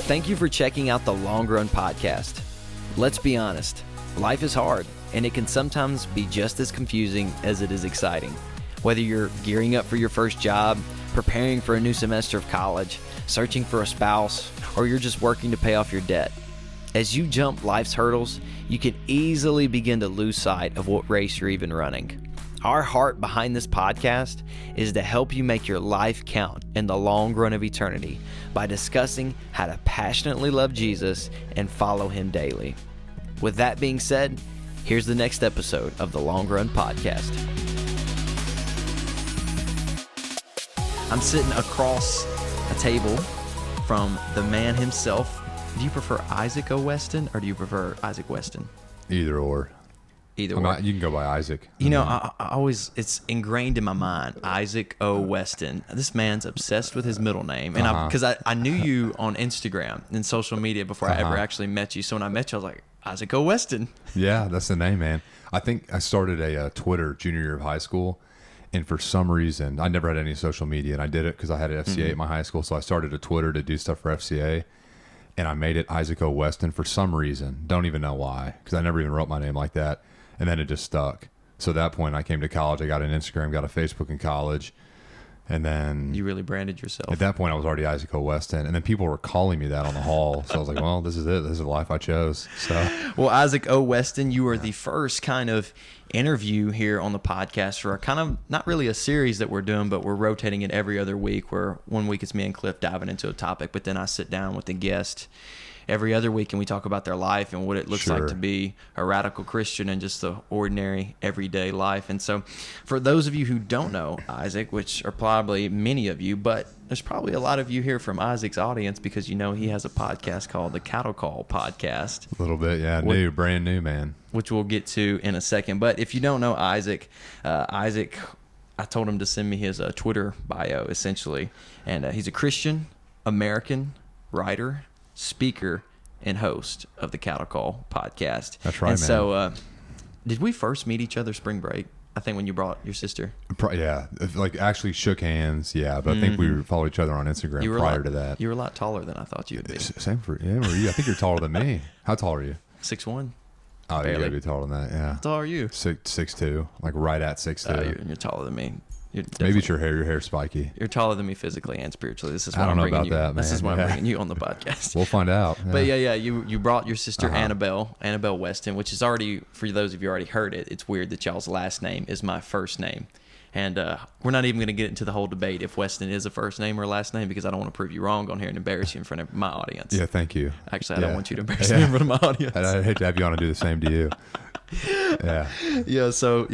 Thank you for checking out the Long Run Podcast. Let's be honest, life is hard, and it can sometimes be just as confusing as it is exciting. Whether you're gearing up for your first job, preparing for a new semester of college, searching for a spouse, or you're just working to pay off your debt. As you jump life's hurdles, you can easily begin to lose sight of what race you're even running. Our heart behind this podcast is to help you make your life count in the long run of eternity by discussing how to passionately love Jesus and follow Him daily. With that being said, here's the next episode of the Long Run Podcast. I'm sitting across a table from the man himself. Do you prefer Isaac O Weston or do you prefer Isaac Weston? Either or. Either or. You can go by Isaac. You know, I always, it's ingrained in my mind, Isaac O Weston. This man's obsessed with his middle name. And because I knew you on Instagram and social media before I ever actually met you. So when I met you, I was like, Isaac O Weston. Yeah, that's the name, man. I think I started a Twitter junior year of high school. And for some reason, I never had any social media. And I did it because I had an FCA at my high school. So I started a Twitter to do stuff for FCA. And I made it Isaac O Weston for some reason. Don't even know why, because I never even wrote my name like that. And then it just stuck. So at that point, I came to college. I got an Instagram, got a Facebook in college. And then... You really branded yourself. At that point, I was already Isaac O Weston. And then people were calling me that on the hall. So I was like, well, this is it. This is the life I chose. So, well, Isaac O Weston, you were the first kind of interview here on the podcast for a kind of, not really a series that we're doing, but we're rotating it every other week, where one week it's me and Cliff diving into a topic, but then I sit down with the guest every other week and we talk about their life and what it looks like to be a radical Christian and just the ordinary everyday life. And so for those of you who don't know Isaac, which are probably many of you, but there's probably a lot of you here from Isaac's audience because you know he has a podcast called the Cattle Call Podcast. A little bit, yeah. Brand new, man. Which we'll get to in a second. But if you don't know Isaac, I told him to send me his Twitter bio, essentially. And he's a Christian, American, writer, speaker, and host of the Cattle Call Podcast. That's right, and man. So, did we first meet each other spring break? I think when you brought your sister. Yeah, like actually shook hands. Yeah, but I think we followed each other on Instagram prior to that. You were a lot taller than I thought you would be. Same for you. I think you're taller than me. How tall are you? 6'1". Oh, barely. you gotta be taller than that. Yeah. How tall are you? 6'2", like right at 6'2". You're taller than me. Maybe it's your hair. Your hair's spiky. You're taller than me physically and spiritually. This is why I don't know about you. that, man. This is why I'm bringing you on the podcast. We'll find out. Yeah. But yeah, you brought your sister Annabelle Weston, which is already, for those of you who already heard it, it's weird that y'all's last name is my first name. And we're not even going to get into the whole debate if Weston is a first name or a last name, because I don't want to prove you wrong on here and embarrass you in front of my audience. Yeah, thank you. Actually, I don't want you to embarrass me in front of my audience. I'd hate to have you on and do the same to you. Yeah. So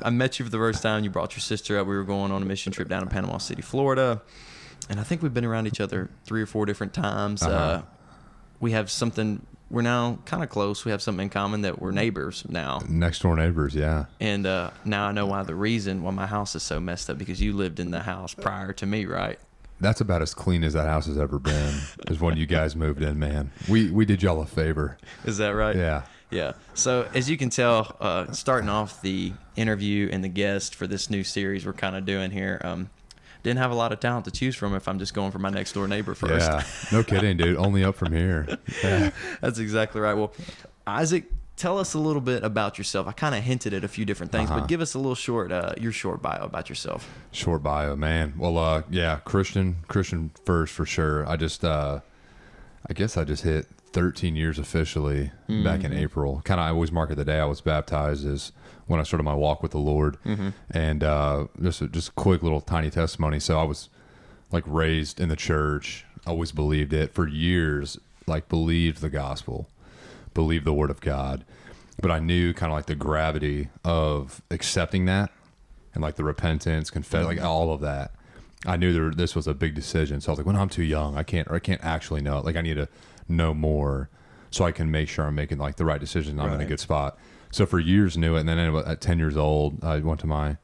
I met you for the first time. You brought your sister up. We were going on a mission trip down in Panama City, Florida, and I think we've been around each other 3 or 4 different times. We have something. We're now kind of close. We have something in common that we're neighbors now. Next door neighbors, yeah. And now I know why my house is so messed up, because you lived in the house prior to me, right? That's about as clean as that house has ever been. Is when you guys moved in, man. We did y'all a favor. Is that right? Yeah. Yeah. So as you can tell, starting off the interview and the guest for this new series we're kind of doing here, didn't have a lot of talent to choose from if I'm just going for my next door neighbor first. Yeah. No kidding, dude. Only up from here. Yeah. That's exactly right. Well, Isaac, tell us a little bit about yourself. I kind of hinted at a few different things, but give us a little your short bio about yourself. Short bio, man. Well, yeah, Christian first for sure. I guess I just hit 13 years officially back in April. Kind of, I always mark it the day I was baptized as when I started my walk with the Lord. And just a quick little tiny testimony. So I was like raised in the church, always believed it for years, like believed the gospel, believed the word of God. But I knew kind of like the gravity of accepting that and like the repentance, confess, like all of that. I knew this was a big decision. So I was like, well, I'm too young. I can't actually know it. Like I need to know more so I can make sure I'm making like the right decision and I'm in a good spot. So for years knew it. And then at 10 years old, I went to my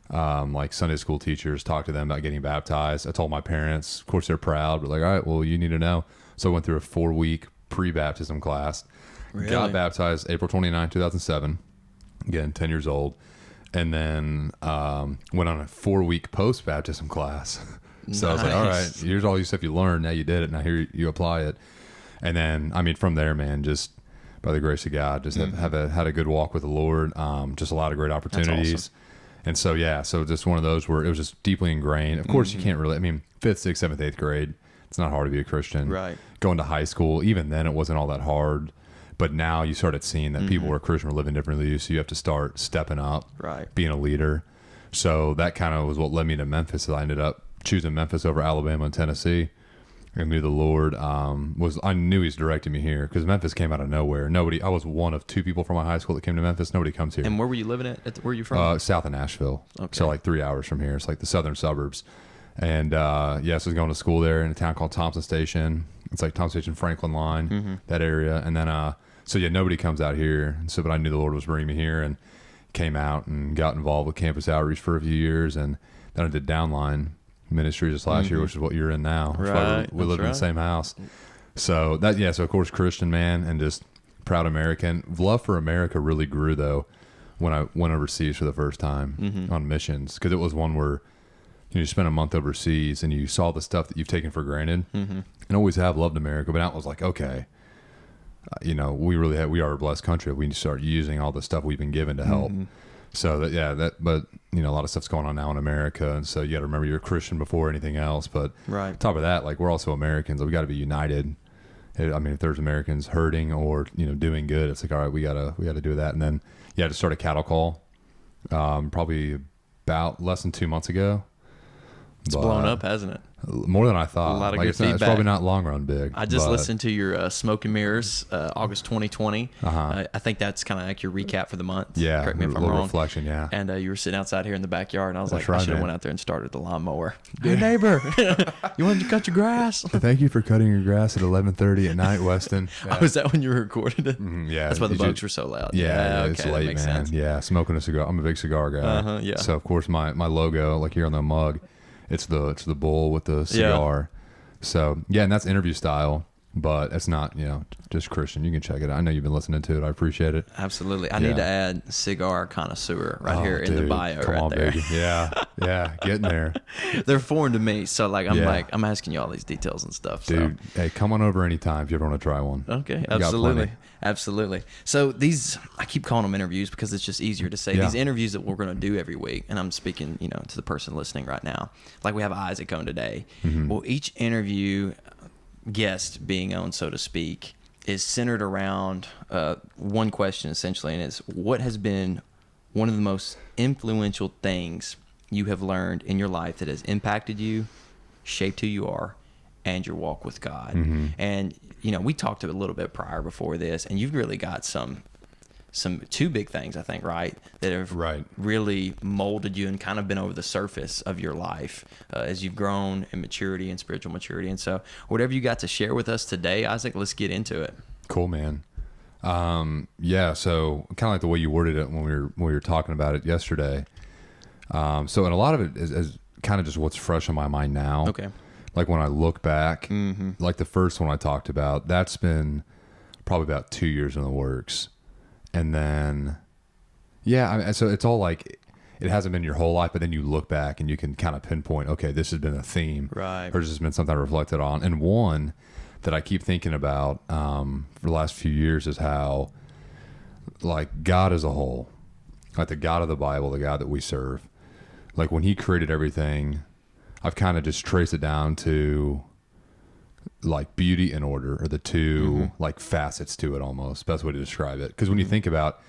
like Sunday school teachers, talked to them about getting baptized. I told my parents, of course they're proud, but like, all right, well, you need to know. So I went through a 4-week pre-baptism class, got baptized April 29, 2007, again, 10 years old. And then went on a 4-week post-baptism class. So I was like, all right, here's all you stuff you learned. Now you did it. Now here you apply it. And then, I mean, from there, man, just by the grace of God, just had a good walk with the Lord. Just a lot of great opportunities. That's awesome. And so, so just one of those where it was just deeply ingrained. Of course, you can't really, I mean, 5th, 6th, 7th, 8th grade, it's not hard to be a Christian. Right. Going to high school, even then it wasn't all that hard. But now you started seeing that people who are Christian were living differently. So you have to start stepping up, Right. being a leader. So that kind of was what led me to Memphis. I ended up choosing Memphis over Alabama and Tennessee. I knew the Lord I knew He's directing me here because Memphis came out of nowhere. I was one of 2 people from my high school that came to Memphis. Nobody comes here. And where were you living at? Where are you from? South of Nashville. Okay. So like 3 hours from here. It's like the southern suburbs. And so I was going to school there in a town called Thompson Station. It's like Thompson Station, Franklin line, that area. And then, nobody comes out here. And so, but I knew the Lord was bringing me here and came out and got involved with campus outreach for a few years. And then I did Downline Ministries this last year, which is what you're in now. Right. We live in the same house. So so of course, Christian, man, and just proud American. Love for America really grew though when I went overseas for the first time on missions, because it was one where you spent a month overseas and you saw the stuff that you've taken for granted and always have loved America. But now it was like, okay, we are a blessed country. We need to start using all the stuff we've been given to help. So but a lot of stuff's going on now in America. And so you got to remember you're a Christian before anything else. But on top of that, like we're also Americans. We got to be united. I mean, if there's Americans hurting or, doing good, it's like, all right, we gotta do that. And then to start a cattle call, probably about less than 2 months ago. It's blown up, hasn't it? More than I thought. A lot of good feedback. It's probably not long run big. I just listened to your Smoke and Mirrors, August 2020. I think that's kind of like your recap for the month. Yeah, correct me if I'm a little wrong. Reflection, yeah. And you were sitting outside here in the backyard, and I was That's like, right, I should have man. went out there and started the lawnmower. Hey, neighbor, you wanted to cut your grass? Thank you for cutting your grass at 11:30 at night, Weston. Yeah. Oh, was that when you recorded it? Yeah, That's why the bugs were so loud. Yeah, it's okay, that late, makes man. sense. Yeah, smoking a cigar. I'm a big cigar guy. Yeah. So of course my logo, like here on the mug, it's the bull with the cigar. So and that's interview style, but it's not just Christian. You can check it out. I know you've been listening to it. I appreciate it. Absolutely. I need to add cigar connoisseur here in the bio. Come on, there. baby. Yeah, getting there. They're foreign to me, so I'm asking you all these details and stuff. Dude, hey, come on over anytime if you ever want to try one. Okay, You got plenty. absolutely. So I keep calling them interviews because it's just easier to say. These interviews that we're going to do every week, and I'm speaking, to the person listening right now. Like we have Isaac on today. Well, each interview guest being on, so to speak, is centered around one question essentially, and it's what has been one of the most influential things you have learned in your life that has impacted you, shaped who you are, and your walk with God. And we talked a little bit prior before this, and you've really got some 2 big things, I think, right, that have really molded you and kind of been over the surface of your life as you've grown in maturity and spiritual maturity. And so whatever you got to share with us today, Isaac, let's get into it. Cool, man. So kind of like the way you worded it when we were talking about it yesterday. So, and a lot of it is kind of just what's fresh on my mind now. Okay. Like when I look back, like the first one I talked about, that's been probably about 2 years in the works. And then, so it's all like, it hasn't been your whole life, but then you look back and you can kind of pinpoint, okay, this has been a theme. Right. Or this has been something I reflected on. And one that I keep thinking about for the last few years is how, like, God as a whole, like the God of the Bible, the God that we serve, like when he created everything, I've kind of just traced it down to like beauty and order are the 2 like facets to it, almost best way to describe it. Because when you think about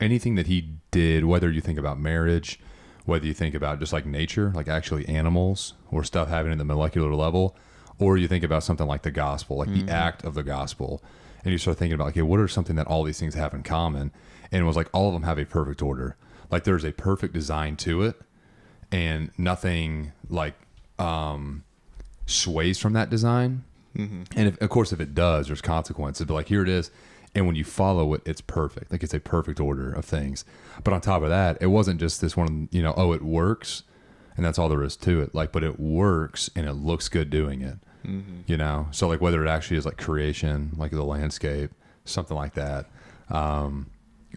anything that he did, whether you think about marriage, whether you think about just like nature, like actually animals or stuff happening at the molecular level, or you think about something like the gospel, like the act of the gospel, and you start thinking about, okay, what are something that all these things have in common? And it was like all of them have a perfect order. Like there's a perfect design to it, and nothing like sways from that design. And of course, if it does, there's consequences. But like here it is, and when you follow it, it's perfect. Like it's a perfect order of things. But on top of that, it wasn't just this one. It works, and that's all there is to it. Like, but it works and it looks good doing it. So like whether it actually is like creation, like the landscape, something like that,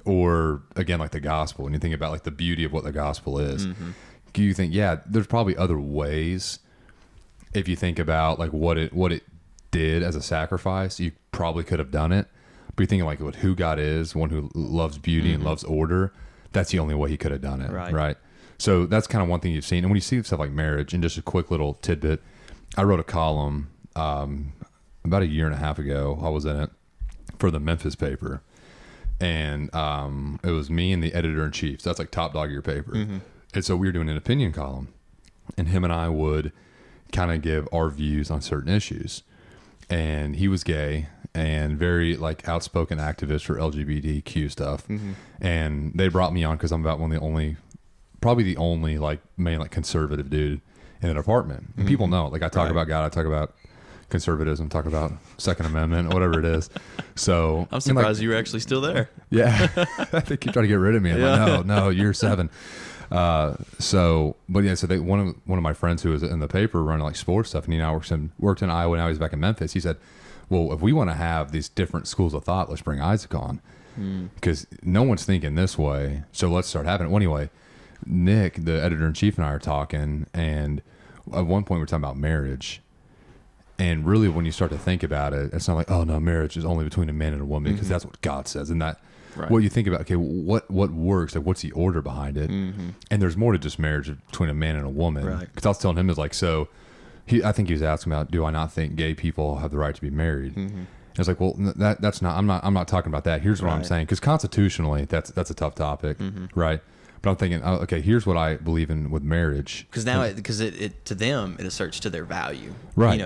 or again like the gospel. And you think about like the beauty of what the gospel is. You think, there's probably other ways. If you think about like what it did as a sacrifice, you probably could have done it. But you're thinking like with who God is, one who loves beauty and loves order, that's the only way he could have done it. Right. So that's kind of one thing you've seen. And when you see stuff like marriage, and just a quick little tidbit, I wrote a column about a year and a half ago. I was in it for the Memphis paper. And it was me and the editor-in-chief. So that's like top dog of your paper. And so we were doing an opinion column. And him and I would kind of give our views on certain issues. And he was gay and very like outspoken activist for LGBTQ stuff. And they brought me on because I'm about probably the only like main like conservative dude in an apartment. And people know, like I talk about God, I talk about conservatism, talk about Second Amendment, whatever it is. So I'm surprised you were actually still there. Yeah. I think you try to get rid of me. I'm like, no, you're 7. So one of my friends who was in the paper running like sports stuff, and he now worked in Iowa. Now he's back in Memphis. He said, well, if we want to have these different schools of thought, let's bring Isaac on because no one's thinking this way. So let's start having it. Well, anyway, Nick, the editor-in-chief, and I are talking, and at one point we're talking about marriage. And really, when you start to think about it, it's not like, oh no, marriage is only between a man and a woman because that's what God says. And that, what you think about, okay, what works? Like, what's the order behind it? And there's more to just marriage between a man and a woman. Because I was telling him, is like, so I think he was asking about, do I not think gay people have the right to be married? And it's like, well, that's not. I'm not talking about that. Here's what I'm saying, because constitutionally, that's a tough topic, right? But I'm thinking, oh, okay, here's what I believe in with marriage. Because now, because it to them, it asserts to their value, right?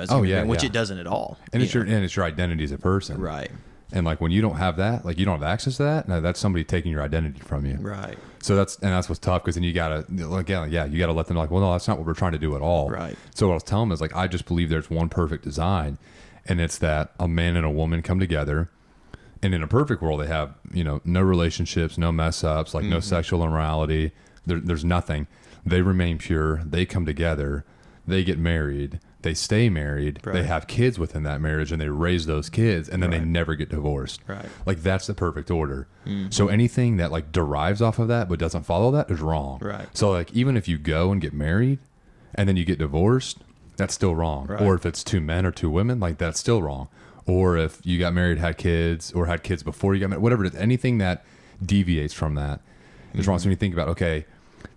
Which it doesn't at all. And it's your identity as a person, right? And like when you don't have that, like you don't have access to that, now that's somebody taking your identity from you, right? So that's what's tough, because then you gotta you gotta let them know, like, well, no, that's not what we're trying to do at all, right? So what I was telling them is like, I just believe there's one perfect design, and it's that a man and a woman come together. And in a perfect world, they have, no relationships, no mess ups, like no sexual immorality. There's nothing. They remain pure. They come together. They get married. They stay married. Right. They have kids within that marriage, and they raise those kids, and then they never get divorced. Right. Like, that's the perfect order. So anything that like derives off of that but doesn't follow that is wrong. Right. So like, even if you go and get married and then you get divorced, that's still wrong. Right. Or if it's 2 men or 2 women, like that's still wrong. Or if you got married, had kids, or had kids before you got married, whatever it is, anything that deviates from that is wrong. So when you think about, okay,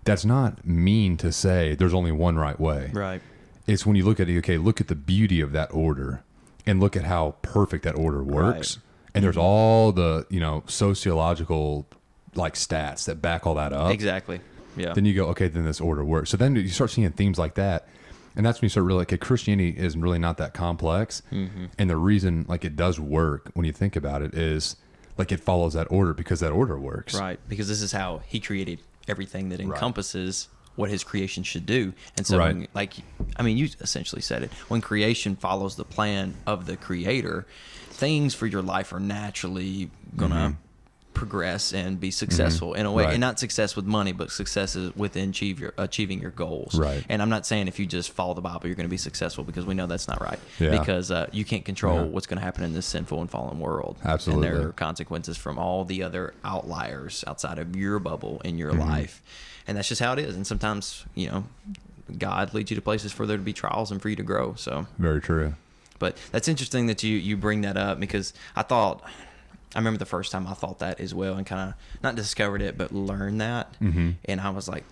that's not mean to say there's only one right way. Right. It's when you look at it, okay, look at the beauty of that order and look at how perfect that order works. Right. And there's all the, sociological like stats that back all that up. Exactly. Yeah. Then you go, okay, then this order works. So then you start seeing themes like that. And that's when you start really like, okay, Christianity is really not that complex. And the reason like it does work when you think about it is like it follows that order because that order works. Right. Because this is how he created everything that encompasses what his creation should do. And so you essentially said it. When creation follows the plan of the creator, things for your life are naturally going to progress and be successful in a way, and not success with money, but success is within achieving your goals. Right. And I'm not saying if you just follow the Bible, you're going to be successful, because we know that's not right. Yeah. Because you can't control what's going to happen in this sinful and fallen world. Absolutely. And there are consequences from all the other outliers outside of your bubble in your life. And that's just how it is. And sometimes, God leads you to places for there to be trials and for you to grow. So very true. But that's interesting that you bring that up, because I remember the first time I thought that as well, and kind of not discovered it, but learned that. And I was like,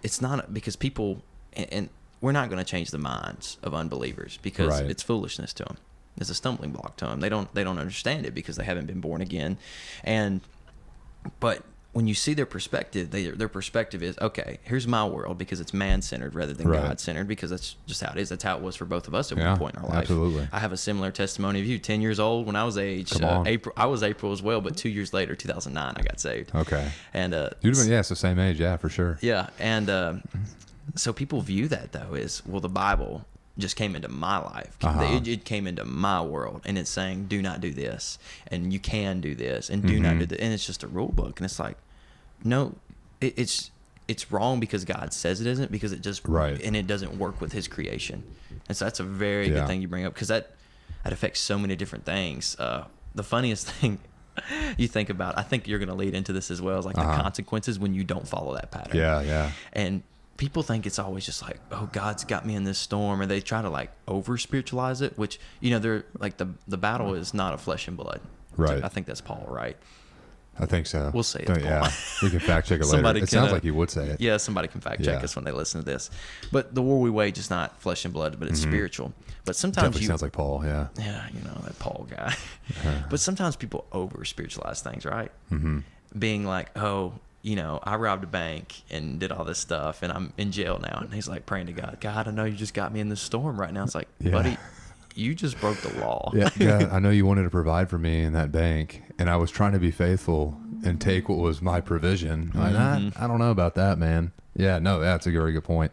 it's not, because people, and we're not going to change the minds of unbelievers, because it's foolishness to them. It's a stumbling block to them. They don't understand it because they haven't been born again. But when you see their perspective, their perspective is, okay, here's my world, because it's man-centered rather than God-centered, because that's just how it is. That's how it was for both of us at one point in our life. Absolutely. I have a similar testimony of you. 10 years old when I was age. I was April as well, but 2 years later, 2009, I got saved. Okay. And it's the same age, for sure. Yeah, and so people view that, though, as, well, the Bible just came into my life. It came into my world, and it's saying, do not do this, and you can do this, and do not do that. And it's just a rule book. And it's like, no, it's wrong because God says it isn't, because it just and it doesn't work with his creation. And so that's a very good thing you bring up, because that affects so many different things. The funniest thing you think about, I think you're going to lead into this as well, is like the consequences when you don't follow that pattern. Yeah. And people think it's always just like, oh, God's got me in this storm, or they try to like over spiritualize it, which, you know, they're like the battle is not of flesh and blood. Right. I think that's Paul, right? I think so. We'll say it's Paul. Yeah, we can fact check it later. It sounds like he would say it. Yeah, somebody can fact check us when they listen to this. But the war we wage is not flesh and blood, but it's spiritual. But sometimes Definitely sounds like Paul. Yeah. Yeah, you know, that Paul guy. But sometimes people over spiritualize things, right? Mm-hmm. Being like, oh, you know, I robbed a bank and did all this stuff, and I'm in jail now. And he's like praying to God, God, I know you just got me in this storm right now. It's like, buddy, you just broke the law. Yeah, God, I know you wanted to provide for me in that bank, and I was trying to be faithful and take what was my provision. Like, I don't know about that, man. Yeah, no, that's a very good point.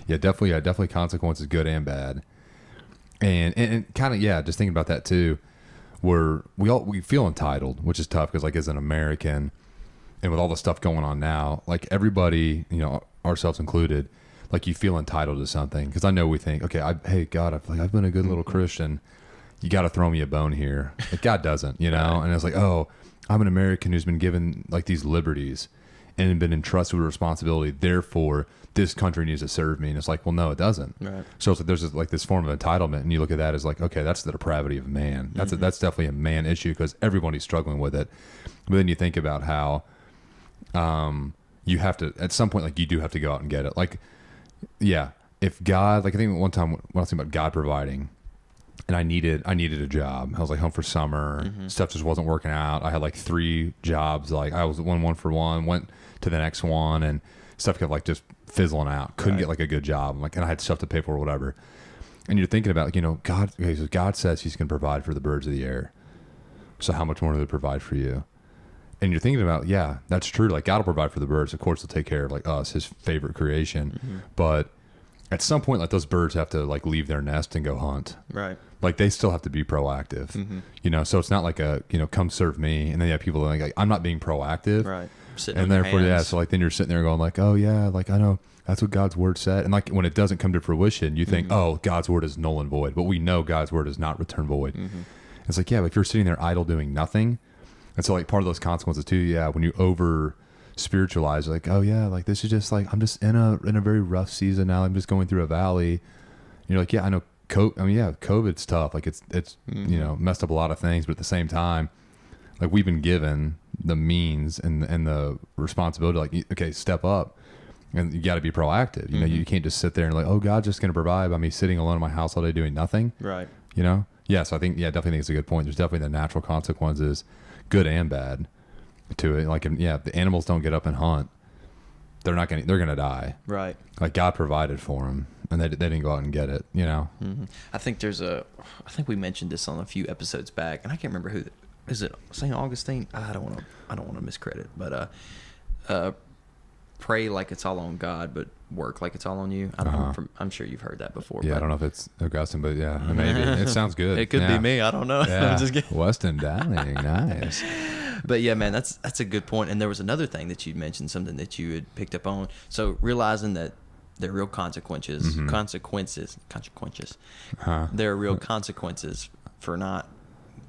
Yeah, definitely consequences, good and bad. And kind of, just thinking about that too, where we feel entitled, which is tough because like as an American and with all the stuff going on now, like everybody, you know, ourselves included, like you feel entitled to something. Because I know we think, okay, hey God, I've been a good little Christian. You got to throw me a bone here. Like God doesn't, you know. And it's like, oh, I'm an American who's been given like these liberties and been entrusted with responsibility. Therefore, this country needs to serve me. And it's like, well, no, it doesn't. Right. So it's like there's this form of entitlement, and you look at that as like, okay, that's the depravity of man. That's that's definitely a man issue because everybody's struggling with it. But then you think about how you have to at some point, like you do have to go out and get it. Like, yeah, if God, like I think one time when I was thinking about God providing, and I needed a job. I was like home for summer. Stuff just wasn't working out. I had like 3 jobs. Like I was one for one, went to the next one, and stuff kept like just fizzling out. Couldn't get like a good job. Like, and I had stuff to pay for or whatever. And you're thinking about, like, you know, God. Okay, so God says He's going to provide for the birds of the air. So how much more will He provide for you? And you're thinking about, yeah, that's true. Like God will provide for the birds. Of course, He'll take care of like us, His favorite creation. But at some point, like those birds have to like leave their nest and go hunt. Right. Like they still have to be proactive, you know. So it's not like a, you know, come serve me, and then you have people like I'm not being proactive, right? Sitting and therefore, so like then you're sitting there going like, oh yeah, like I know that's what God's word said, and like when it doesn't come to fruition, you think, oh, God's word is null and void, but we know God's word does not return void. It's like, yeah, but if you're sitting there idle doing nothing, and so like part of those consequences too, yeah, when you over spiritualize, like, oh yeah, like this is just like I'm just in a very rough season now. I'm just going through a valley. And you're like, yeah, I know. COVID's tough. Like it's you know, messed up a lot of things, but at the same time, like we've been given the means and the responsibility. Like, okay, step up, and you got to be proactive. You know, you can't just sit there and like, oh, God's just going to provide by me sitting alone in my house all day doing nothing. Right. You know. Yeah. So I think, definitely think it's a good point. There's definitely the natural consequences, good and bad, to it. Like, if the animals don't get up and hunt, they're gonna die. Right. Like God provided for them, and they didn't go out and get it. You know. I think I think we mentioned this on a few episodes back, and I can't remember who. Is it St. Augustine? I don't want to miscredit, but pray like it's all on God, but work like it's all on you. I don't know. I'm sure you've heard that before. Yeah, I don't know if it's Augustine, but yeah, maybe it sounds good. It could be me. I don't know. Yeah. I'm just kidding. Weston Downing, nice. But yeah, man, that's a good point. And there was another thing that you'd mentioned, something that you had picked up on. So realizing that there are real consequences. There are real consequences for not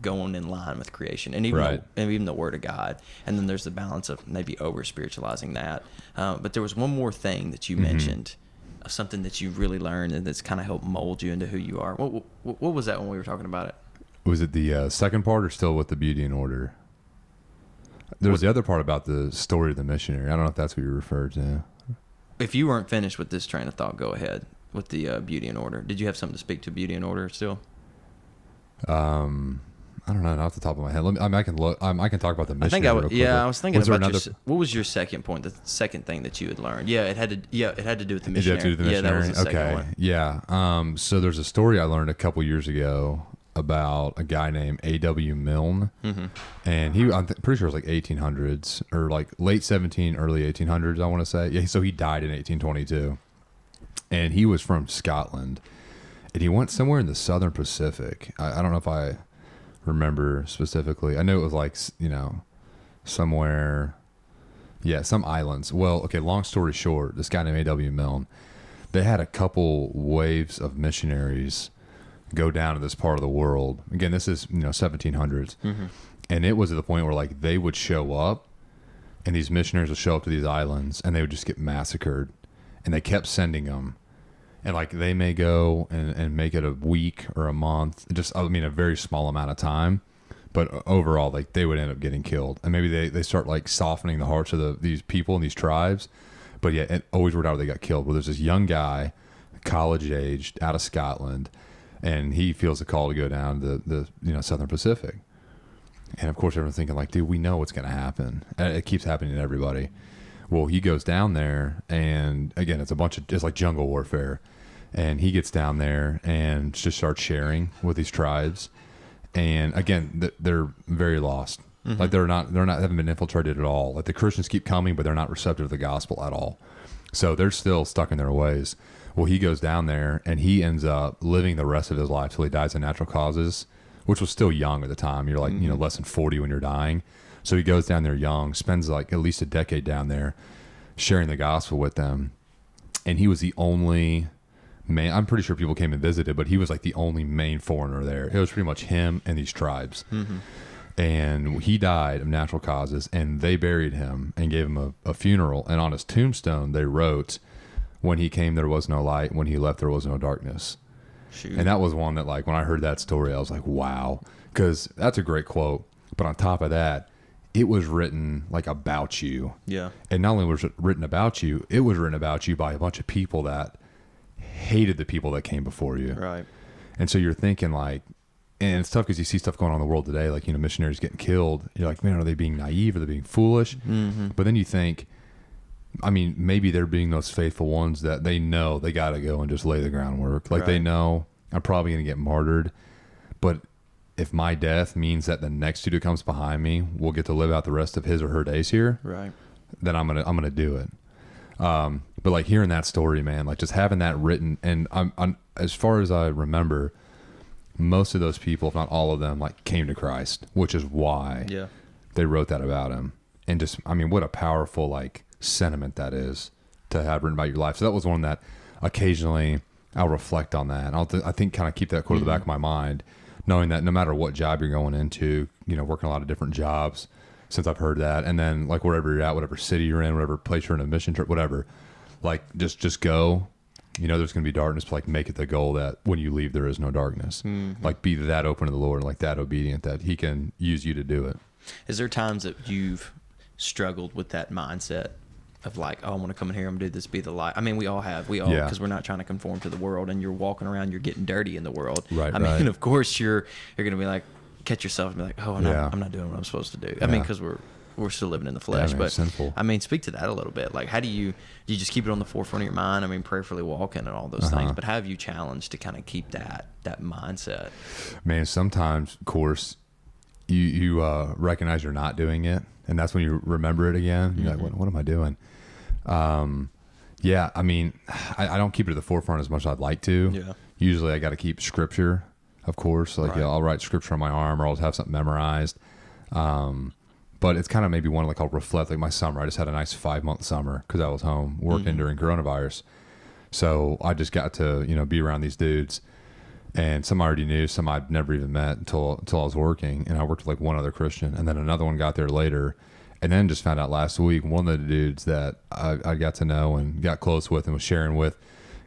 going in line with creation, and even the Word of God. And then there's the balance of maybe over spiritualizing that. But there was one more thing that you mentioned, of something that you really learned and that's kind of helped mold you into who you are. What was that when we were talking about it? Was it the second part, or still with the beauty in order? There was the other part about the story of the missionary. I don't know if that's what you referred to. If you weren't finished with this train of thought, go ahead with the beauty in order. Did you have something to speak to beauty in order still? I don't know, not off the top of my head. I can look. I can talk about the missionary. I was thinking about what was your second point? The second thing that you had learned. Yeah, it had to do with the missionary. It had to do with the missionary. Yeah, that was the second one. Yeah. So there's a story I learned a couple years ago about a guy named A.W. Milne, and I'm pretty sure it was like 1800s or like late 17, early 1800s. I want to say. Yeah. So he died in 1822, and he was from Scotland, and he went somewhere in the Southern Pacific. I don't know if I remember specifically. I know it was like, you know, somewhere, some islands. Well, okay, long story short, this guy named A.W. Milne, they had a couple waves of missionaries go down to this part of the world. Again, this is, 1700s. And it was at the point where like they would show up, and these missionaries would show up to these islands, and they would just get massacred, and they kept sending them. And like they may go and make it a week or a month, just, I mean, a very small amount of time. But overall, like they would end up getting killed. And maybe they start like softening the hearts of these people and these tribes. But yeah, it always worked out they got killed. Well, there's this young guy, college aged, out of Scotland, and he feels a call to go down to the Southern Pacific. And of course, everyone's thinking like, dude, we know what's going to happen. And it keeps happening to everybody. Well, he goes down there, and again, it's like jungle warfare. And he gets down there and just starts sharing with these tribes. And again, they're very lost. Mm-hmm. Like they haven't been infiltrated at all. Like the Christians keep coming, but they're not receptive to the gospel at all. So they're still stuck in their ways. Well, he goes down there and he ends up living the rest of his life till he dies of natural causes, which was still young at the time. You're like, less than 40 when you're dying. So he goes down there young, spends like at least a decade down there sharing the gospel with them. And he was the only man, I'm pretty sure people came and visited, but he was like the only main foreigner there. It was pretty much him and these tribes. Mm-hmm. And he died of natural causes, and they buried him and gave him a funeral. And on his tombstone, they wrote, "When he came, there was no light. When he left, there was no darkness." Shoot. And that was one that, like, when I heard that story, I was like, wow, because that's a great quote. But on top of that, it was written like about you. Yeah. And not only was it written about you, it was written about you by a bunch of people that hated the people that came before you. Right. And so you're thinking like, and it's tough because you see stuff going on in the world today, like, missionaries getting killed. You're like, man, are they being naive? Are they being foolish? Mm-hmm. But then you think, I mean, maybe they're being those faithful ones that they know they got to go and just lay the groundwork. Like they know I'm probably going to get martyred, but if my death means that the next dude who comes behind me will get to live out the rest of his or her days here, right? Then I'm gonna do it. But like hearing that story, man, like just having that written, and I'm as far as I remember, most of those people, if not all of them, like came to Christ, which is why they wrote that about him. And just, I mean, what a powerful like sentiment that is to have written about your life. So that was one that occasionally I'll reflect on that. I think kind of keep that quote at the back of my mind, knowing that no matter what job you're going into, working a lot of different jobs, since I've heard that, and then like wherever you're at, whatever city you're in, whatever place you're in a mission trip, whatever, like just go. There's going to be darkness, but like make it the goal that when you leave, there is no darkness. Mm-hmm. Like be that open to the Lord, like that obedient that He can use you to do it. Is there times that you've struggled with that mindset of like, oh, I want to come in here, I'm going to do this, be the light? I mean, we all, because we're not trying to conform to the world, and you're walking around, you're getting dirty in the world. Right. I mean, of course you're going to be like, catch yourself and be like, oh, I'm not doing what I'm supposed to do. I mean, because we're still living in the flesh, but sinful. I mean, speak to that a little bit. Like, how do you just keep it on the forefront of your mind? I mean, prayerfully walking and all those things, but how have you challenged to kind of keep that mindset? Man, sometimes, of course, you recognize you're not doing it, and that's when you remember it again. You're like, what am I doing? I mean, I don't keep it at the forefront as much as I'd like to. Yeah. Usually I got to keep scripture, of course. Like, I'll write scripture on my arm, or I'll have something memorized. But it's kind of maybe one like I'll reflect, like my summer. I just had a nice 5-month summer because I was home working during coronavirus. So I just got to, be around these dudes, and some I already knew, some I'd never even met until I was working. And I worked with like one other Christian, and then another one got there later. And then just found out last week, one of the dudes that I got to know and got close with and was sharing with,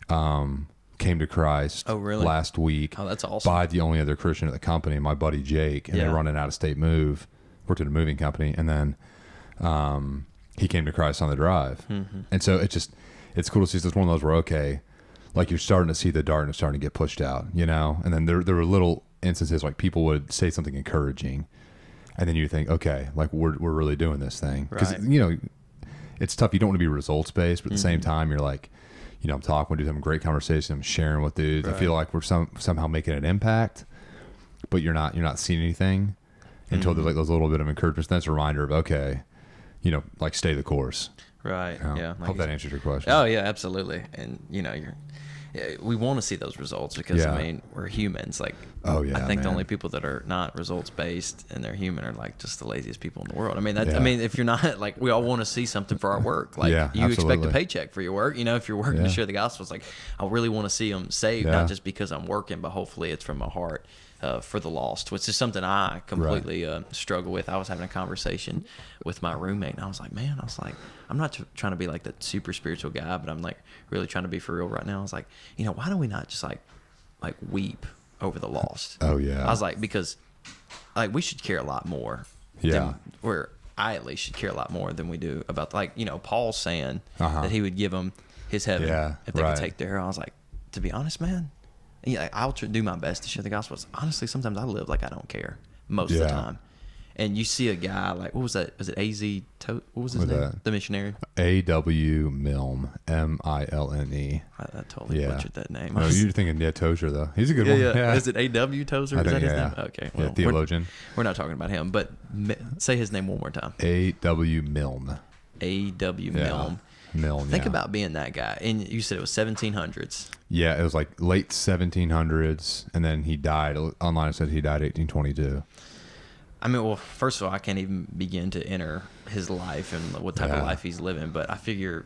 came to Christ last week. Oh, that's awesome. By the only other Christian at the company, my buddy Jake, and they run an out-of-state move, worked at a moving company, and then he came to Christ on the drive. Mm-hmm. And so it's cool to see. It's one of those where, okay, like you're starting to see the darkness starting to get pushed out, and then there were little instances like people would say something encouraging, and then you think, okay, like we're really doing this thing. Because, it's tough. You don't want to be results based, but at the same time, you're like, I'm talking, we're having a great conversation, I'm sharing with dudes. Right. I feel like we're somehow making an impact, but you're not seeing anything until there's like those little bit of encouragement. That's a reminder of, okay, like stay the course. Right. Yeah. Hope that answers your question. Oh yeah, absolutely. And we want to see those results because I mean, we're humans. Like, I think the only people that are not results based and they're human are like just the laziest people in the world. I mean, I mean, if you're not like, we all want to see something for our work. Like you expect a paycheck for your work. If you're working to share the gospel, it's like, I really want to see them saved, not just because I'm working, but hopefully it's from my heart. for the lost, which is something I completely struggle with. I was having a conversation with my roommate, and I was like, I'm not trying to be like the super spiritual guy, but I'm like really trying to be for real right now. I was like, why do we not just like weep over the lost? Oh yeah. I was like, because like we should care a lot more. Yeah. Or I at least should care a lot more than we do about Paul's saying that he would give them his heaven if they could take theirs. I was like, to be honest, man, I'll do my best to share the gospel. Honestly, sometimes I live like I don't care most of the time. And you see a guy like, what was that? Was it A.Z. What was his name? The missionary? A.W. Milne, M-I-L-N-E. I totally butchered that name. No, you're thinking Tozer, though. He's a good one. Yeah. Is it A.W. Tozer? Is that his name? Okay. Well, theologian. We're not talking about him, but say his name one more time. A.W. Milne. A.W. Milne. Milne, Think about being that guy. And you said it was 1700s. Yeah, it was like late 1700s, and then he died. Online it said he died 1822. I mean, well, first of all, I can't even begin to enter his life and what type of life he's living. But I figure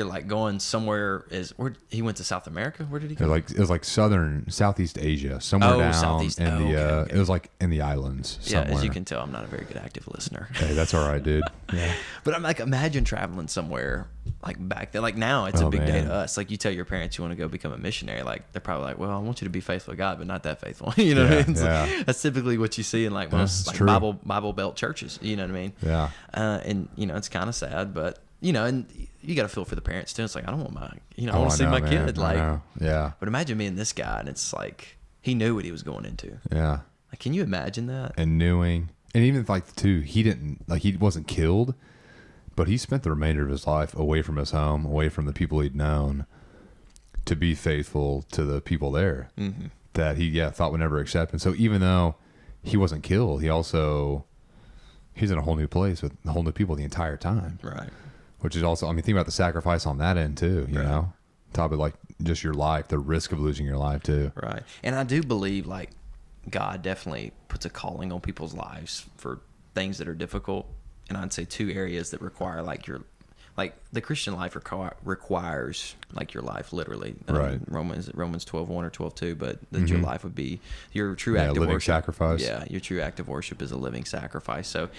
like going somewhere where he went to South America. Where did he go? It was like Southeast Asia, somewhere down Southeast. in okay. It was like in the islands. Somewhere. Yeah, as you can tell, I'm not a very good active listener. Hey, that's all right, dude. Yeah. But I'm like, imagine traveling somewhere like back then. Like now, it's a big day to us. Like you tell your parents you want to go become a missionary. Like they're probably like, well, I want you to be faithful to God, but not that faithful. You know what I mean? So that's typically what you see in like most Bible Belt churches. You know what I mean? Yeah. And it's kind of sad, but and you got to feel for the parents too. It's like I don't want my, I want to see my kid. Like, yeah. But imagine being this guy, and it's like he knew what he was going into. Yeah. Like, can you imagine that? And even like too, he wasn't killed, but he spent the remainder of his life away from his home, away from the people he'd known, to be faithful to the people there that he thought would never accept. And so even though he wasn't killed, he's in a whole new place with whole new people the entire time. Right. Which is also, think about the sacrifice on that end too, you know? Top of like just your life, the risk of losing your life too. Right. And I do believe like God definitely puts a calling on people's lives for things that are difficult. And I'd say two areas that require like the Christian life requires like your life literally. Right. Romans 12:1 or 12:2, but that your life would be your true act of living worship. Sacrifice. Yeah, your true act of worship is a living sacrifice. So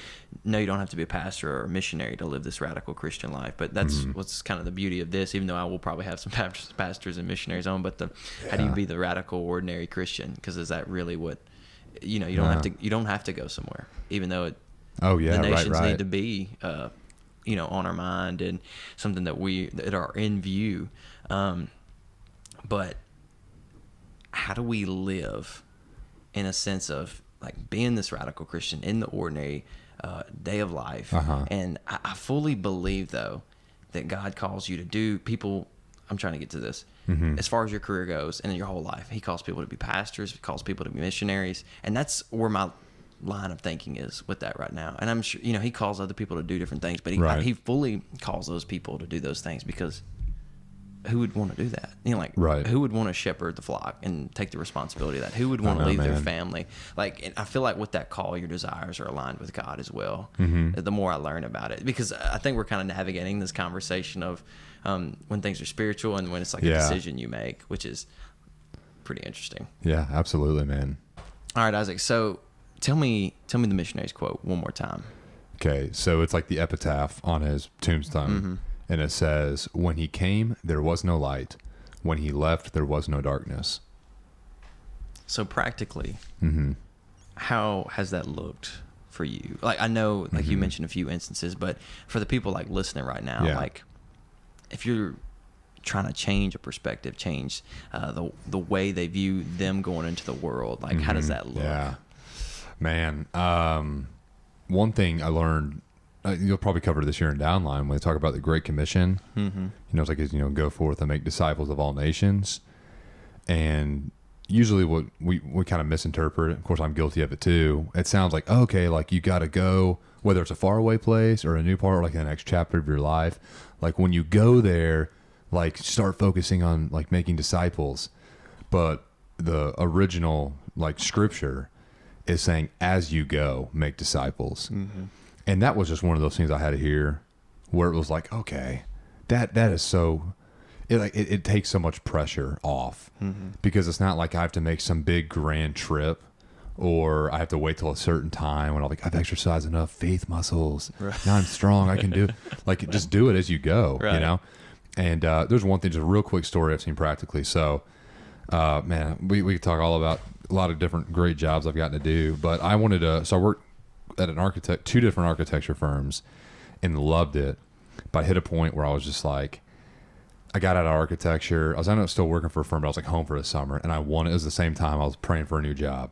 no, you don't have to be a pastor or a missionary to live this radical Christian life. But that's what's kind of the beauty of this, even though I will probably have some pastors and missionaries on, but how do you be the radical ordinary Christian? Because is that really what you don't have to go somewhere, even though the nations need to be on our mind and something that are in view. But how do we live in a sense of like being this radical Christian in the ordinary day of life? And I fully believe though that God calls you to do I'm trying to get to this. As far as your career goes and in your whole life, he calls people to be pastors, he calls people to be missionaries. And that's where my line of thinking is with that right now. And I'm sure, he calls other people to do different things, but he fully calls those people to do those things because who would want to do that? Who would want to shepherd the flock and take the responsibility of that? Who would want to leave their family? And I feel like with that call, your desires are aligned with God as well. The more I learn about it, because I think we're kind of navigating this conversation of when things are spiritual and when it's like a decision you make, which is pretty interesting. Yeah, absolutely, man. All right, Isaac. So tell me the Missionaries Quote one more time. Okay, so it's like the epitaph on his tombstone, and it says, "When he came, there was no light. When he left, there was no darkness." So practically, how has that looked for you? Like I know, like you mentioned a few instances, but for the people like listening right now, like if you're trying to change a perspective, change the way they view them going into the world, like how does that look? Yeah. Man, one thing I learned, you'll probably cover this here in Downline when they talk about the Great Commission. It's like, go forth and make disciples of all nations. And usually what we kind of misinterpret, of course I'm guilty of it too. It sounds like, okay, like you got to go, whether it's a faraway place or a new part, like the next chapter of your life. Like when you go there, like start focusing on like making disciples. But the original like scripture is saying, as you go, make disciples. And that was just one of those things I had to hear where it was like, okay, that is so, it takes so much pressure off because it's not like I have to make some big grand trip or I have to wait till a certain time when I've exercised enough faith muscles. Right. Now I'm strong. I can do it. Like, just do it as you go, you know? And there's one thing, just a real quick story I've seen practically. So, man, we could talk all about a lot of different great jobs I've gotten to do, but I wanted to, so I worked at two different architecture firms and loved it. But I hit a point where I was just like, I got out of architecture. I was still working for a firm, but I was like home for the summer, and it was the same time I was praying for a new job.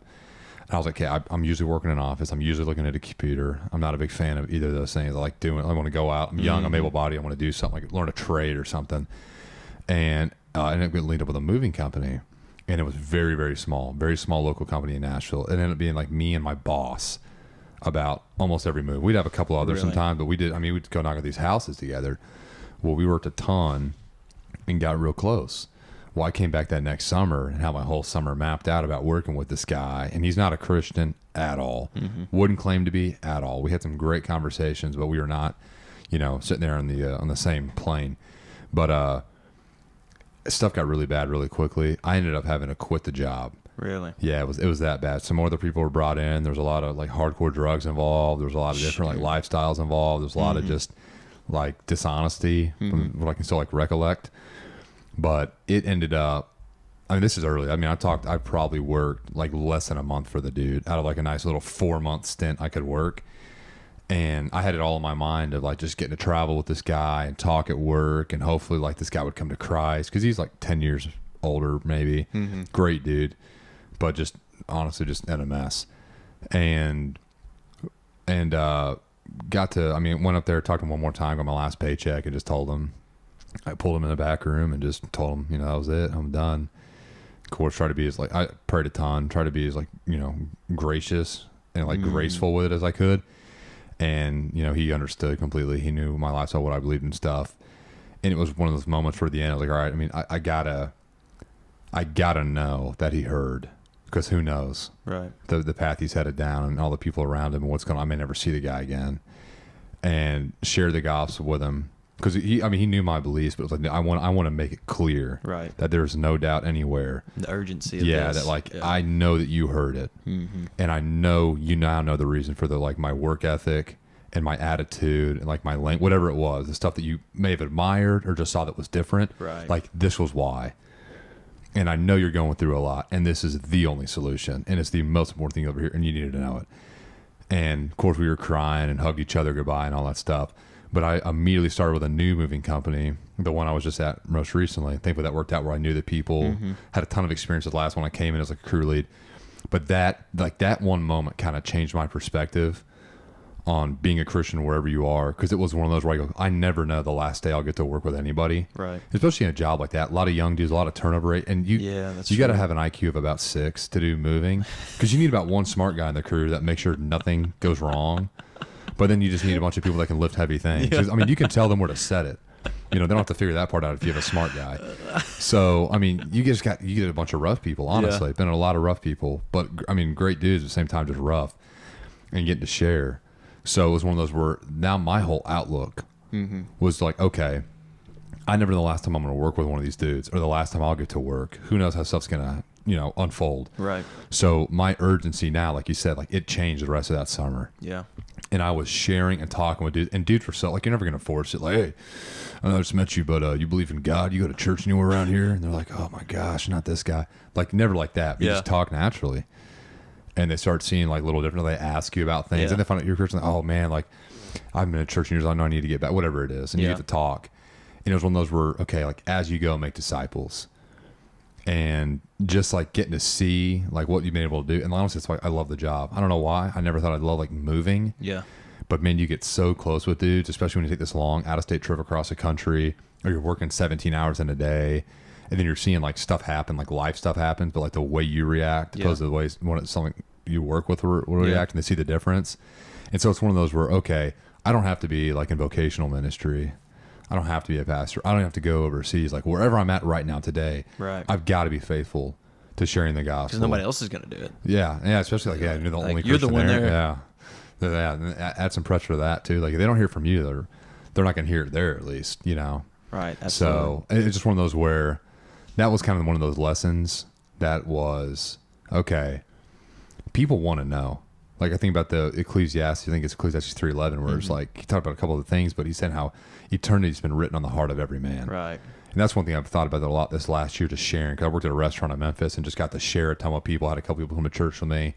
And I was like, okay, I'm usually working in an office. I'm usually looking at a computer. I'm not a big fan of either of those things. I want to go out. I'm young. I'm able-bodied. I want to do something, like learn a trade or something. And I ended up getting linked up with a moving company, and it was very, very small local company in Nashville. It ended up being like me and my boss about almost every move. We'd have a couple others sometimes, but we'd go knock at these houses together. Well, we worked a ton and got real close. Well, I came back that next summer and had my whole summer mapped out about working with this guy, and he's not a Christian at all. Wouldn't claim to be at all. We had some great conversations, but we were not, sitting there on the same plane. But stuff got really bad really quickly. I ended up having to quit the job. Really? Yeah, it was that bad. Some other people were brought in. There was a lot of like hardcore drugs involved. There was a lot of different like lifestyles involved. There's a lot of just like dishonesty from what I can still like recollect. But it ended up, this is early. I probably worked like less than a month for the dude out of like a nice little 4-month stint I could work. And I had it all in my mind of like just getting to travel with this guy and talk at work, and hopefully like this guy would come to Christ, because he's like 10 years older maybe. Great dude, but just honestly just in a mess. And went up there, talked to him one more time, got my last paycheck, and just told him, I pulled him in the back room and just told him, that was it. I'm done. Of course, try to be as I prayed a ton, try to be as gracious and graceful with it as I could. And, he understood completely. He knew my lifestyle, what I believed in stuff. And it was one of those moments toward the end, I was like, all right, I gotta know that he heard, because who knows the path he's headed down and all the people around him and what's going on. I may never see the guy again. And share the gospel with him, because he knew my beliefs, but it was like, I want to make it clear that there's no doubt anywhere, the urgency of this. That I know that you heard it, and I know you now know the reason for my work ethic and my attitude and my language, whatever it was, the stuff that you may have admired or just saw that was different. This was why. And I know you're going through a lot, and this is the only solution, and it's the most important thing over here, and you needed to know it. And of course we were crying and hugged each other goodbye and all that stuff. But I immediately started with a new moving company, the one I was just at most recently. Thankfully that worked out, where I knew the people, had a ton of experience with the last one. I came in as a crew lead. But that one moment kind of changed my perspective on being a Christian wherever you are, because it was one of those where I go, I never know the last day I'll get to work with anybody. Especially in a job like that. A lot of young dudes, a lot of turnover rate. And you got to have an IQ of about 6 to do moving, because you need about one smart guy in the crew that makes sure nothing goes wrong. But then you just need a bunch of people that can lift heavy things. You can tell them where to set it. They don't have to figure that part out if you have a smart guy. So, you get a bunch of rough people, honestly. Been a lot of rough people, but great dudes at the same time, just rough, and getting to share. So it was one of those where now my whole outlook was like, okay, I never know the last time I'm going to work with one of these dudes, or the last time I'll get to work. Who knows how stuff's going to, unfold. So my urgency now, like you said, it changed the rest of that summer. And I was sharing and talking with dudes, and dudes were so you're never going to force it. Hey, I just met you, but you believe in God? You go to church anywhere around here? And they're like, oh my gosh, not this guy. Never like that. You just talk naturally. And they start seeing little different. They ask you about things, and they find out you're Christian. Oh man, I've been in church years. I know I need to get back. Whatever it is, and you get to talk. And it was one of those where, okay, as you go, make disciples, and just getting to see what you've been able to do. And honestly, it's I love the job. I don't know why. I never thought I'd love moving. But man, you get so close with dudes, especially when you take this long out-of-state trip across the country, or you're working 17 hours in a day. And then you're seeing stuff happen, life stuff happens, but the way you react, opposed to the way something you work with will react, and they see the difference. And so it's one of those where, okay, I don't have to be in vocational ministry. I don't have to be a pastor. I don't have to go overseas. Wherever I'm at right now today, I've got to be faithful to sharing the gospel. Because nobody else is going to do it. Yeah, especially you're the only Christian you're the one there. Yeah, and add some pressure to that too. They don't hear from you, they're not going to hear it there, at least, Right. Absolutely. So it's just one of those where that was kind of one of those lessons that was, okay, people want to know. Like I think about the Ecclesiastes, I think it's Ecclesiastes 3:11, where it's like, he talked about a couple of the things, but he said how eternity's been written on the heart of every man. Right. And that's one thing I've thought about a lot this last year, just sharing, because I worked at a restaurant in Memphis and just got to share a ton with people. I had a couple people come to church with me.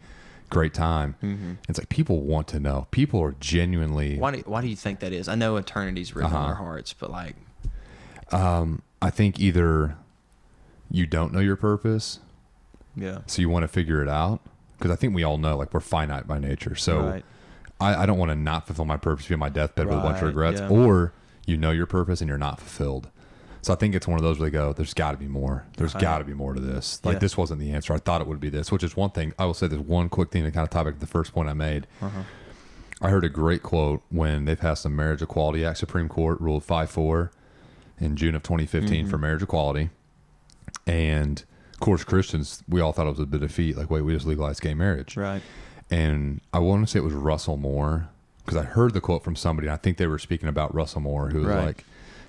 Great time. It's like people want to know. People are genuinely. Why do you think that is? I know eternity's written on our hearts, but like, I think either you don't know your purpose, so you want to figure it out, because I think we all know, like, we're finite by nature. So I don't want to not fulfill my purpose, be on my deathbed with a bunch of regrets, or you know your purpose and you're not fulfilled. So I think it's one of those where they go, there's got to be more. There's got to be more to this. Like, this wasn't the answer. I thought it would be this, which is one thing. I will say there's one quick thing to kind of tie back to the first point I made. I heard a great quote when they passed the Marriage Equality Act. Supreme Court ruled 5-4 in June of 2015 for marriage equality. And, of course, Christians, we all thought it was a bit of defeat. Like, wait, we just legalized gay marriage. Right. And I want to say it was Russell Moore, because I heard the quote from somebody, and I think they were speaking about Russell Moore, who was like,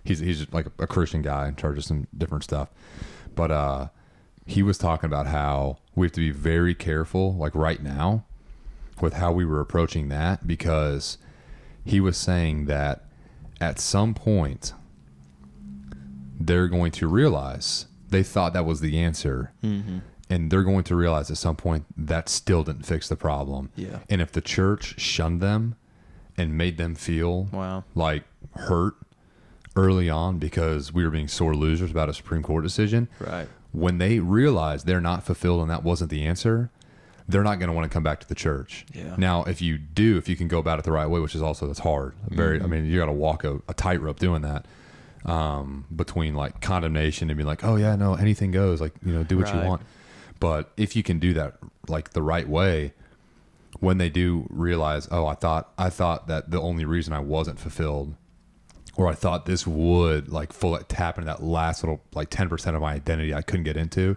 he's like a Christian guy in charge of some different stuff. But he was talking about how we have to be very careful, like right now, with how we were approaching that, because he was saying that at some point they're going to realize they thought that was the answer, and they're going to realize at some point that still didn't fix the problem. And if the church shunned them and made them feel like hurt early on because we were being sore losers about a Supreme Court decision, when they realize they're not fulfilled and that wasn't the answer, they're not going to want to come back to the church. Now, if you can go about it the right way, which is also, that's hard. I mean, you got to walk a tightrope doing that, between like condemnation and being like, oh yeah, no, anything goes, like, you know, do what you want. But if you can do that like the right way, when they do realize, oh, I thought that the only reason I wasn't fulfilled, or I thought this would like tap into that last little like 10% of my identity I couldn't get into.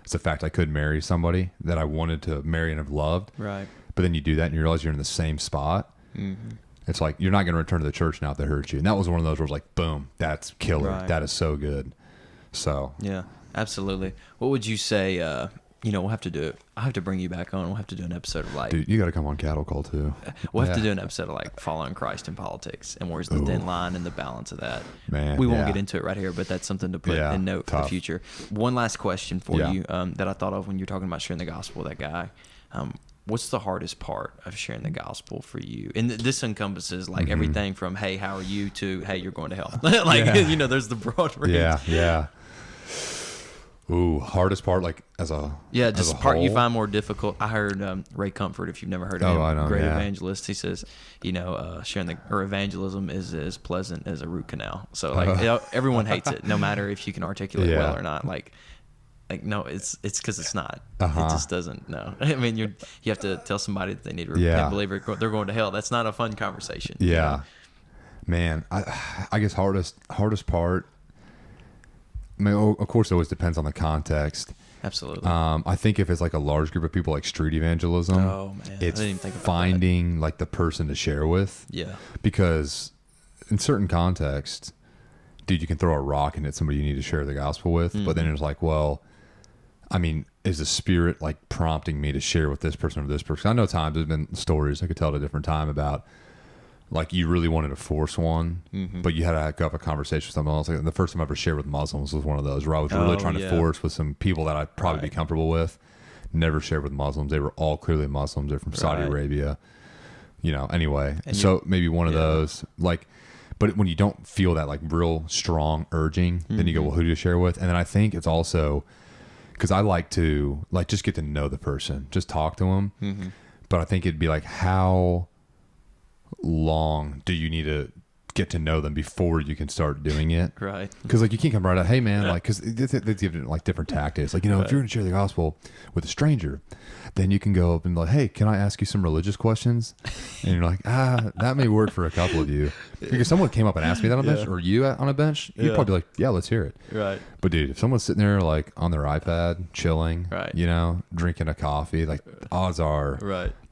It's the fact I couldn't marry somebody that I wanted to marry and have loved. But then you do that and you realize you're in the same spot. It's like, you're not going to return to the church now if they hurt you. And that was one of those where it was like, boom, that's killer. That is so good. So yeah, absolutely. What would you say? You know, we'll have to do it. I have to bring you back on. We'll have to do an episode of like, dude, you got to come on Cattle Call too. We'll have to do an episode of like following Christ in politics, and where's the thin line and the balance of that. Man, we won't get into it right here, but that's something to put in note for the future. One last question for you that I thought of when you're talking about sharing the gospel with that guy. What's the hardest part of sharing the gospel for you? And this encompasses like everything from, hey, how are you, to, hey, you're going to hell. Like, you know, there's the broad range. Ooh, hardest part, like as a just as a part whole? You find more difficult. I heard Ray Comfort, if you've never heard of him, I know, great evangelist. He says, you know, sharing or evangelism is as pleasant as a root canal. So like everyone hates it, no matter if you can articulate well or not. Like no, it's because it's not. It just doesn't. No, I mean you have to tell somebody that they need to repent, believe they're going to hell. That's not a fun conversation. You know? Man, I guess hardest part. I mean, of course, it always depends on the context. Absolutely. I think if it's like a large group of people, like street evangelism, it's finding like the person to share with. Because in certain contexts, dude, you can throw a rock and hit somebody you need to share the gospel with. But then it's like, well, I mean, is the Spirit like prompting me to share with this person or this person? I know times there's been stories I could tell at a different time about, like, you really wanted to force one, but you had to have a conversation with someone else. Like, the first time I ever shared with Muslims was one of those where I was really trying to force with some people that I'd probably be comfortable with. Never shared with Muslims. They were all clearly Muslims. They're from Saudi Arabia. You know, anyway. And so maybe one of those, like, but when you don't feel that, like, real strong urging, then you go, well, who do you share with? And then I think it's also, because I like to, like, just get to know the person. Just talk to them. But I think it'd be like, how long do you need to get to know them before you can start doing it? Because like you can't come right out, hey man, like, because they give like different tactics, like, you know, if you're gonna share the gospel with a stranger, then you can go up and like, hey, can I ask you some religious questions? And you're like, that may work for a couple of you. Because someone came up and asked me that on a bench, or you on a bench, you'd probably be like, yeah, let's hear it. But dude, if someone's sitting there like on their iPad chilling, you know, drinking a coffee, like odds are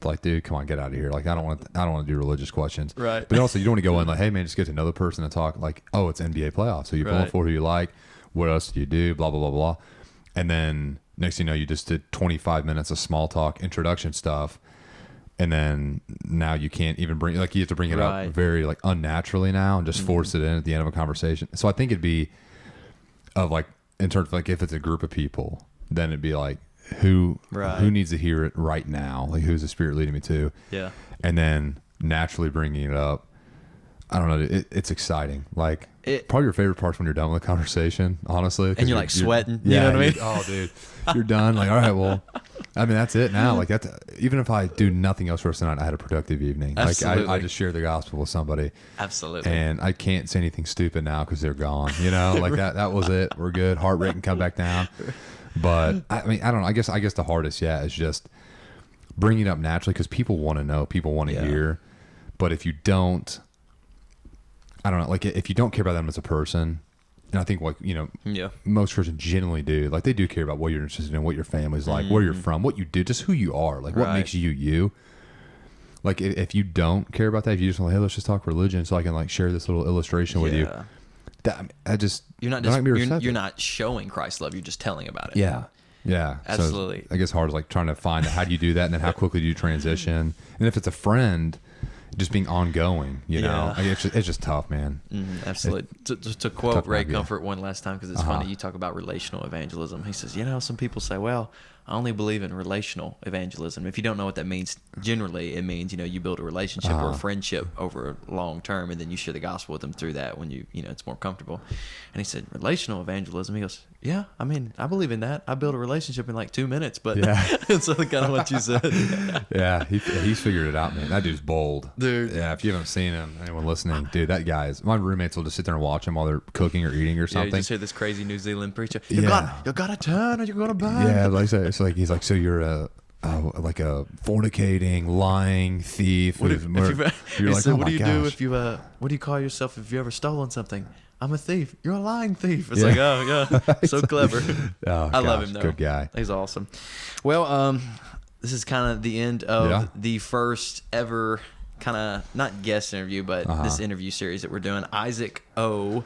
like, dude, come on, get out of here. Like, I don't want to do religious questions. Right. But also, you don't want to go in like, hey, man, just get to know the person and talk like, oh, it's NBA playoffs. So you're pulling for who you like. What else do you do? Blah, blah, blah, blah. And then next thing you know, you just did 25 minutes of small talk, introduction stuff. And then now you can't even bring, like, you have to bring it up very like unnaturally now and just force it in at the end of a conversation. So I think it'd be of like, in terms of like, if it's a group of people, then it'd be like, who needs to hear it right now? Like, who's the Spirit leading me to? Yeah. And then naturally bringing it up. I don't know. It's exciting. Like, probably your favorite part's when you're done with the conversation, honestly. And you're like sweating. You know what I mean? Oh, dude, you're done. Like, all right, well, I mean, that's it now. Like, that's, even if I do nothing else for us tonight, I had a productive evening. Absolutely. Like, I just shared the gospel with somebody. Absolutely. And I can't say anything stupid now because they're gone. You know, like that was it. We're good. Heart rate can come back down. But I mean, I don't know. I guess the hardest, is just bringing it up naturally because people want to know, people want to hear. But if you don't, I don't know, like if you don't care about them as a person, and I think like, most Christians genuinely do, like they do care about what you're interested in, what your family's like, where you're from, what you do, just who you are, like what makes you you. Like if you don't care about that, if you just want, hey, let's just talk religion so I can like share this little illustration with you. You're not showing Christ's love, you're just telling about it. Yeah. Absolutely. So I guess hard is like trying to find how do you do that, and then how quickly do you transition, and if it's a friend, just being ongoing, you know, it's just tough, man. Absolutely. To quote Ray Comfort one last time, because it's funny, you talk about relational evangelism. He says, some people say, well, I only believe in relational evangelism. If you don't know what that means, generally it means, you build a relationship or a friendship over long term, and then you share the gospel with them through that when it's more comfortable. And he said, relational evangelism. He goes, yeah, I mean, I believe in that. I build a relationship in like 2 minutes, but so kind of what you said. He's figured it out, man. That dude's bold. Dude. Yeah, if you haven't seen him, anyone listening, dude, that guy is, my roommates will just sit there and watch him while they're cooking or eating or something. Yeah, you just hear this crazy New Zealand preacher, you gotta turn or you're gonna burn. Yeah, like I said, it's like, he's like, so you're like a fornicating, lying thief. You're like, so what do you do if you what do you call yourself if you ever stolen something? I'm a thief. You're a lying thief. It's like, oh yeah, so clever. I love him though. Good guy. He's awesome. Well, this is kind of the end of the first ever kind of not guest interview, but this interview series that we're doing. Isaac O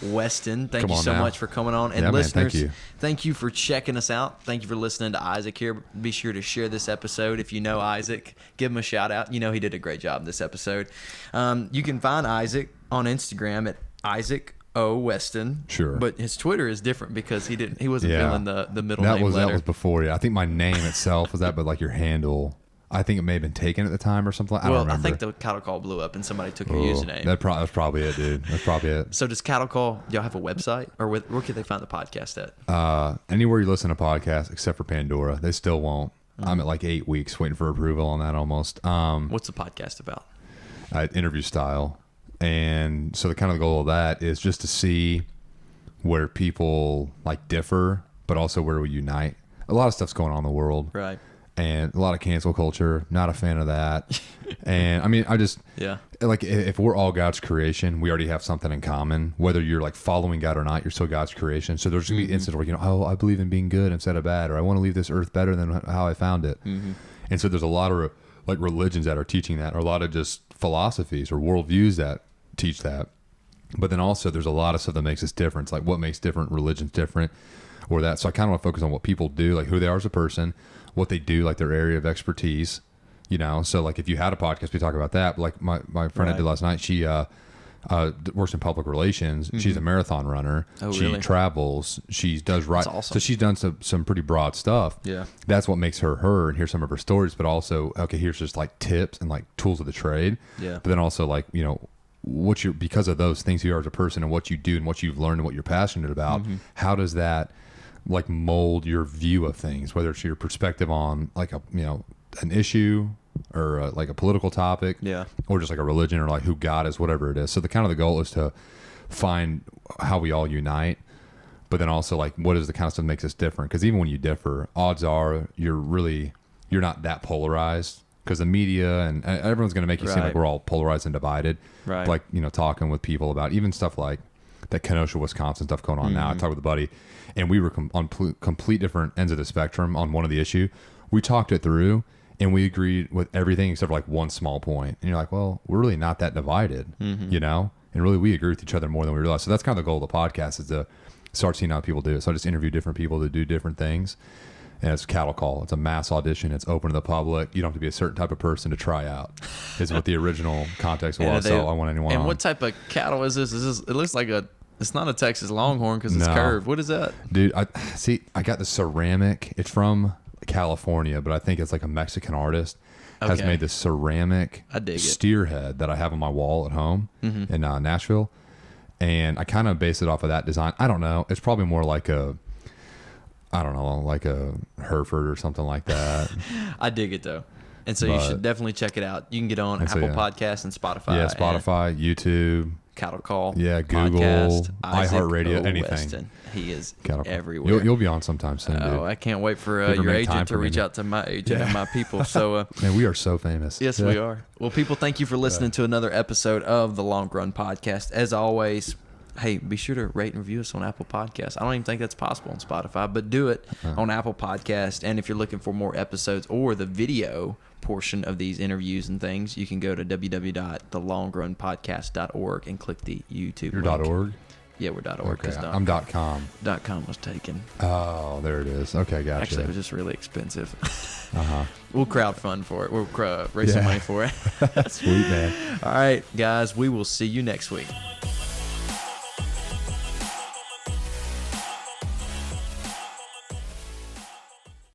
Weston, thank you so much for coming on. And listeners, thank you for checking us out. Thank you for listening to Isaac here. Be sure to share this episode. If you know Isaac, give him a shout out. He did a great job in this episode. You can find Isaac on Instagram at Isaac O Weston. Sure. But his Twitter is different because he wasn't feeling the middle name letter. That was before, I think my name itself was that, but like your handle, I think it may have been taken at the time or something. I don't remember. I think the cattle call blew up and somebody took your username. That's probably it, dude. That's probably it. So does cattle call, y'all have a website, or where can they find the podcast at? Anywhere you listen to podcasts except for Pandora. They still won't. I'm at like 8 weeks waiting for approval on that almost. What's the podcast about? Interview style. And so the kind of goal of that is just to see where people like differ, but also where we unite. A lot of stuff's going on in the world. Right. And a lot of cancel culture. Not a fan of that. And I mean, like if we're all God's creation, we already have something in common. Whether you're like following God or not, you're still God's creation. So there's gonna be instances where I believe in being good instead of bad, or I want to leave this earth better than how I found it. And so there's a lot of like religions that are teaching that, or a lot of just philosophies or worldviews that teach that. But then also there's a lot of stuff that makes us different. It's like what makes different religions different, or that. So I kind of want to focus on what people do, like who they are as a person, what they do, like their area of expertise, so like if you had a podcast, we talk about that. But like my friend I did last night, she works in public relations. She's a marathon runner. She travels. She does right. That's awesome. So she's done some pretty broad stuff. Yeah. That's what makes her, and here's some of her stories, but also, okay, here's just like tips and like tools of the trade. Yeah. But then also like, because of those things you are as a person and what you do and what you've learned and what you're passionate about, how does that like mold your view of things, whether it's your perspective on like an issue or like a political topic, or just like a religion or like who God is, whatever it is. So the goal is to find how we all unite, but then also like what is the kind of stuff that makes us different? Because even when you differ, odds are you're not that polarized, because the media and everyone's going to make you seem like we're all polarized and divided. Right. Like, talking with people about even stuff like that Kenosha, Wisconsin stuff going on now. I talked with a buddy, and we were on complete different ends of the spectrum on one of the issue. We talked it through, and we agreed with everything except for like one small point. And you're like, well, we're really not that divided, you know? And really, we agree with each other more than we realize. So that's kind of the goal of the podcast, is to start seeing how people do it. So I just interview different people to do different things. And it's cattle call. It's a mass audition. It's open to the public. You don't have to be a certain type of person to try out, is what the original context was. So I want anyone And on. what type of cattle is this? It looks like it's not a Texas Longhorn because it's curved. What is that? Dude, I got the ceramic. It's from California, but I think it's like a Mexican artist has made this ceramic steer head that I have on my wall at home in Nashville. And I kind of base it off of that design. I don't know. It's probably more like a Hereford or something like that. I dig it though. And so you should definitely check it out. You can get on Apple Podcasts and Spotify. Yeah, Spotify, YouTube. Cattle Call. Yeah, Google, podcast, iHeartRadio, O anything. Weston. He is Cattle everywhere. You'll be on sometime soon, dude. Oh, I can't wait for your agent to reach out to my agent and my people. So, man, we are so famous. Yes, we are. Well, people, thank you for listening to another episode of the Long Run Podcast. As always, hey, be sure to rate and review us on Apple Podcasts. I don't even think that's possible on Spotify, but do it on Apple Podcasts. And if you're looking for more episodes or the video portion of these interviews and things, you can go to www.thelongrunpodcast.org and click the YouTube link. .org? Yeah, we're .org. Okay, I'm .com. .com was taken. Oh, there it is. Okay, gotcha. Actually, it was just really expensive. We'll crowdfund for it. We'll raise some money for it. Sweet, man. All right, guys, we will see you next week.